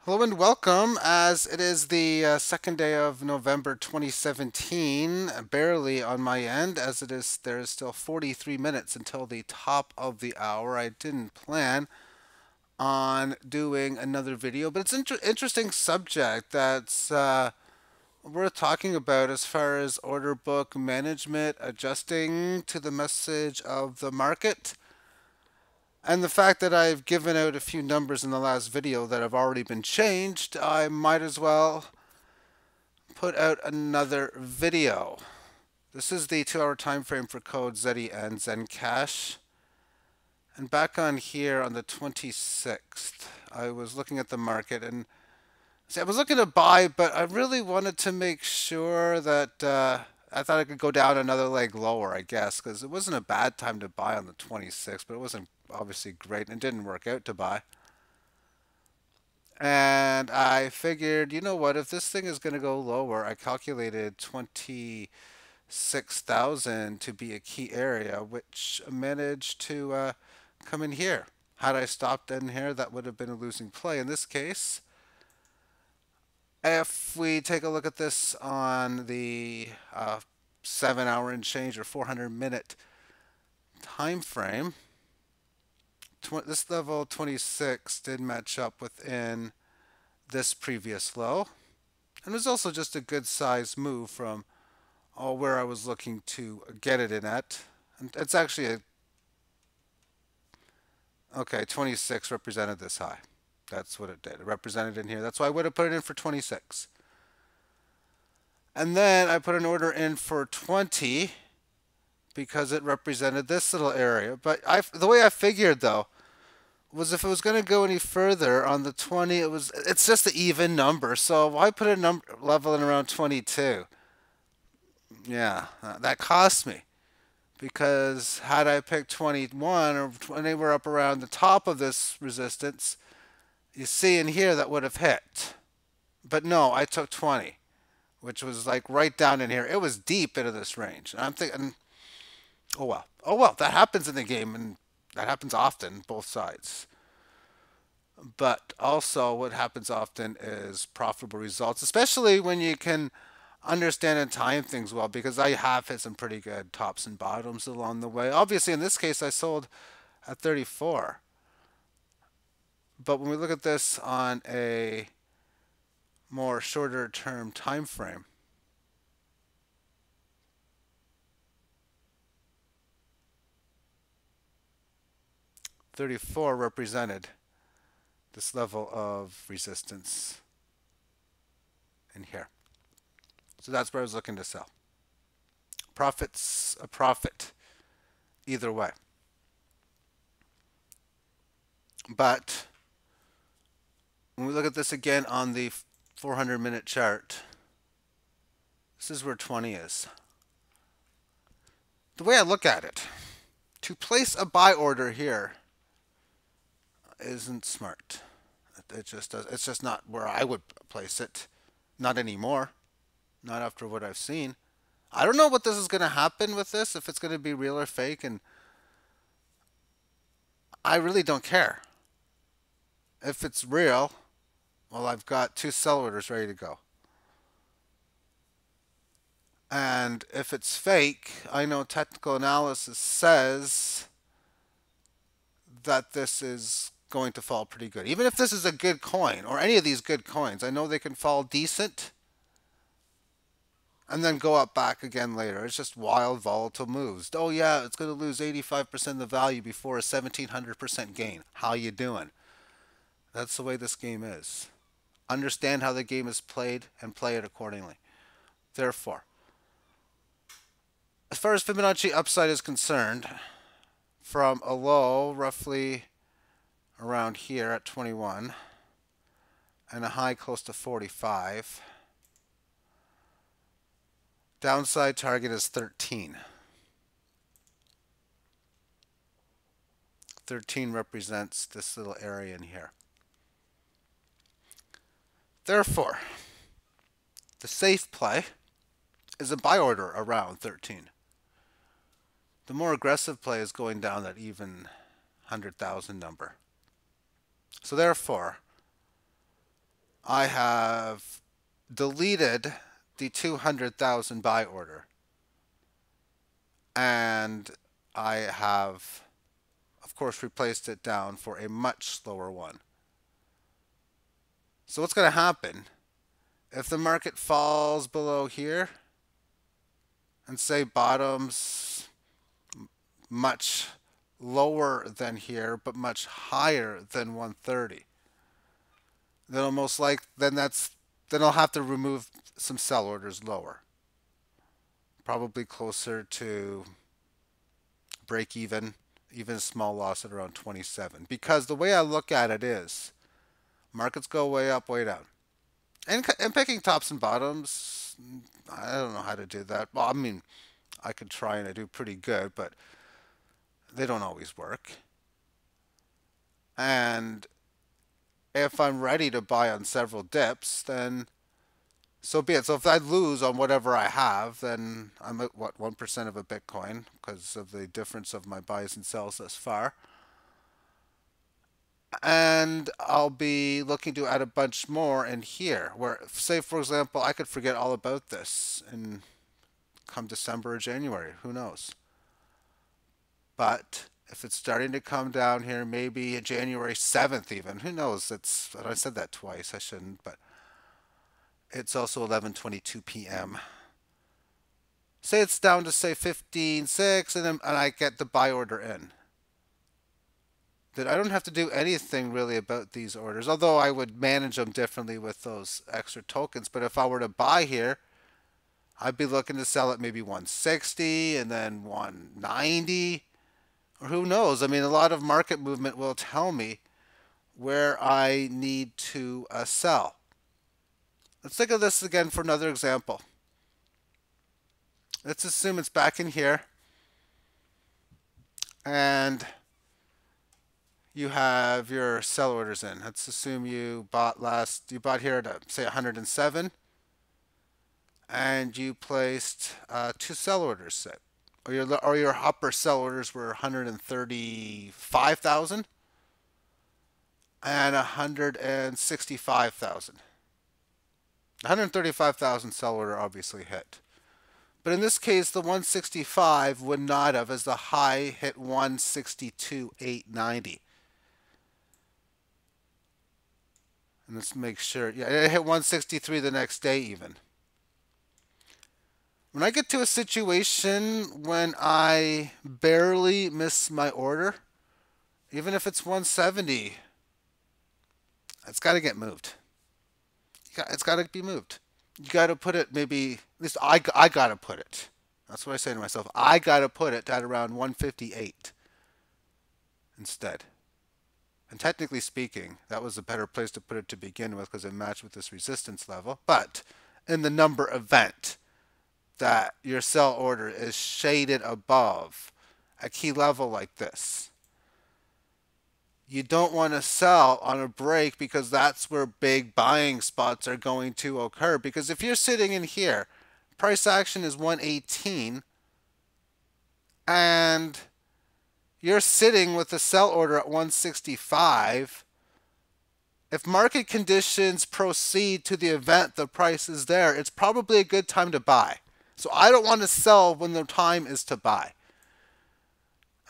Hello and welcome, as it is the second day of November 2017, barely on my end, as it is there is still 43 minutes until the top of the hour. I didn't plan on doing another video, but it's an interesting subject that's worth talking about as far as order book management, adjusting to the message of the market. And the fact that I've given out a few numbers in the last video that have already been changed, I might as well put out another video. This is the 2 hour time frame for code ZE and Zencash. And back on here on the 26th, I was looking at the market and see, I was looking to buy, but I really wanted to make sure that I thought I could go down another leg lower, I guess, because it wasn't a bad time to buy on the 26th, but it wasn't obviously great and it didn't work out to buy. And I figured, you know what, if this thing is going to go lower, I calculated 26,000 to be a key area, which managed to come in here. Had I stopped in here, that would have been a losing play. In this case, if we take a look at this on the 7 hour and change or 400-minute time frame, this level 26 did match up within this previous low. And it was also just a good size move from where I was looking to get it in at. And it's actually okay, 26 represented this high. That's what it did. It represented in here. That's why I would have put it in for 26. And then I put an order in for 20 because it represented this little area. But the way I figured, though, was if it was going to go any further on the 20, it's just an even number. So why put a number level in around 22? Yeah, that cost me. Because had I picked 21 or anywhere up around the top of this resistance, you see in here that would have hit. But no, I took 20, which was like right down in here. It was deep into this range. And I'm thinking, oh well. Oh well, that happens in the game, and that happens often, both sides. But also what happens often is profitable results, especially when you can understand and time things well, because I have hit some pretty good tops and bottoms along the way. Obviously, in this case, I sold at 34. But when we look at this on a more shorter term time frame, .34 represented this level of resistance in here. So that's where I was looking to sell. Profit's a profit either way. But when we look at this again on the 400-minute chart, this is where 20 is. The way I look at it, to place a buy order here isn't smart. It's just not where I would place it. Not anymore. Not after what I've seen. I don't know what this is going to happen with this, if it's going to be real or fake, and I really don't care. If it's real, well, I've got 2 sell orders ready to go. And if it's fake, I know technical analysis says that this is going to fall pretty good. Even if this is a good coin, or any of these good coins, I know they can fall decent and then go up back again later. It's just wild, volatile moves. Oh yeah, it's going to lose 85% of the value before a 1,700% gain. How you doing? That's the way this game is. Understand how the game is played and play it accordingly. Therefore, as far as Fibonacci upside is concerned, from a low roughly around here at 21 and a high close to 45, downside target is 13. 13 represents this little area in here. Therefore, the safe play is a buy order around 13. The more aggressive play is going down that even 100,000 number. So therefore, I have deleted the 200,000 buy order, and I have, of course, replaced it down for a much slower one. So what's going to happen if the market falls below here and say bottoms much lower than here but much higher than 130? Then almost like then I'll have to remove some sell orders lower, probably closer to break even a small loss at around 27. Because the way I look at it is markets go way up, way down. And picking tops and bottoms, I don't know how to do that. Well, I mean, I could try and I do pretty good, but they don't always work. And if I'm ready to buy on several dips, then so be it. So if I lose on whatever I have, then I'm at what, 1% of a Bitcoin because of the difference of my buys and sells thus far. And I'll be looking to add a bunch more in here where, say, for example, I could forget all about this and come December or January, who knows? But if it's starting to come down here, maybe January 7th even, who knows? I said that twice, I shouldn't, but it's also 11:22 p.m. Say it's down to say 15.6 and I get the buy order in. That I don't have to do anything really about these orders, although I would manage them differently with those extra tokens. But if I were to buy here, I'd be looking to sell at maybe 160 and then 190, or who knows? I mean, a lot of market movement will tell me where I need to sell. Let's think of this again for another example. Let's assume it's back in here and you have your sell orders in. Let's assume you bought here at say 107 and you placed two sell orders, say, or your upper sell orders were 135,000 and 165,000. 135,000 sell order obviously hit. But in this case, the 165 would not have, as the high hit 162,890. And let's make sure. Yeah, it hit 163 the next day even. When I get to a situation when I barely miss my order, even if it's 170, it's got to get moved. It's got to be moved. You got to put it maybe, at least I got to put it. That's what I say to myself. I got to put it at around 158 instead. And technically speaking, that was a better place to put it to begin with because it matched with this resistance level. But in the number event that your sell order is shaded above a key level like this, you don't want to sell on a break because that's where big buying spots are going to occur. Because if you're sitting in here, price action is 118 and you're sitting with a sell order at 165. If market conditions proceed to the event the price is there, it's probably a good time to buy. So I don't want to sell when the time is to buy.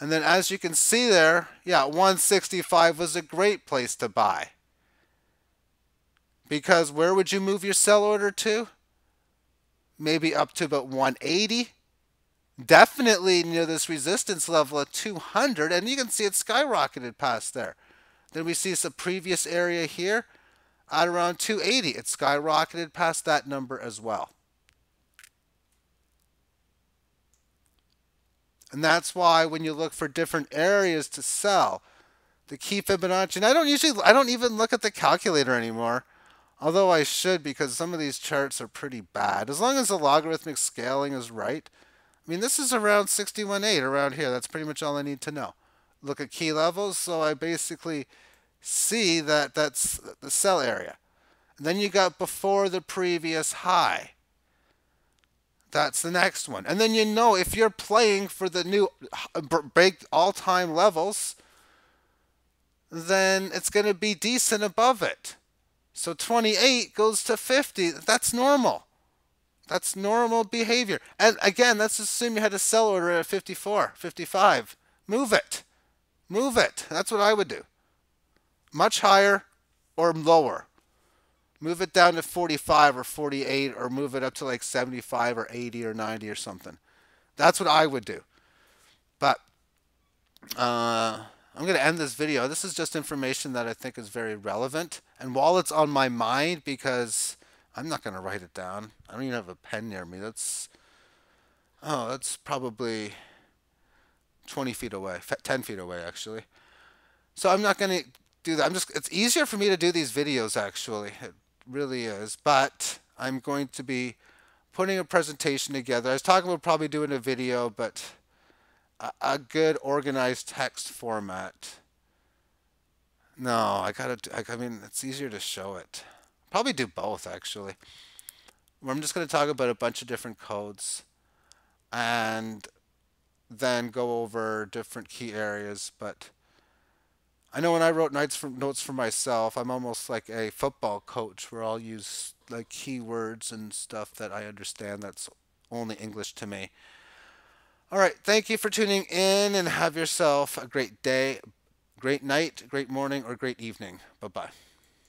And then as you can see there, yeah, 165 was a great place to buy. Because where would you move your sell order to? Maybe up to about 180. Definitely near this resistance level at 200. And you can see it skyrocketed past there. Then we see some previous area here at around 280. It skyrocketed past that number as well. And that's why when you look for different areas to sell, the key Fibonacci, and I don't even look at the calculator anymore, although I should because some of these charts are pretty bad. As long as the logarithmic scaling is right. I mean, this is around 61.8 around here. That's pretty much all I need to know. Look at key levels, so I basically see that that's the sell area. And then you got before the previous high. That's the next one. And then you know if you're playing for the new break all-time levels, then it's going to be decent above it. So 28 goes to 50. That's normal. That's normal behavior. And again, let's assume you had a sell order at 54, 55. Move it. Move it. That's what I would do. Much higher or lower. Move it down to 45 or 48, or move it up to like 75 or 80 or 90 or something. That's what I would do. But I'm going to end this video. This is just information that I think is very relevant. And while it's on my mind, because I'm not going to write it down. I don't even have a pen near me. That's probably 20 feet away, 10 feet away, actually. So I'm not going to do that. It's easier for me to do these videos, actually. It really is. But I'm going to be putting a presentation together. I was talking about probably doing a video, but a good organized text format. No, I mean, it's easier to show it. Probably do both, actually. I'm just going to talk about a bunch of different codes and then go over different key areas. But I know when I wrote notes for myself, I'm almost like a football coach where I'll use like keywords and stuff that I understand that's only English to me. All right, thank you for tuning in and have yourself a great day, great night, great morning, or great evening. Bye bye.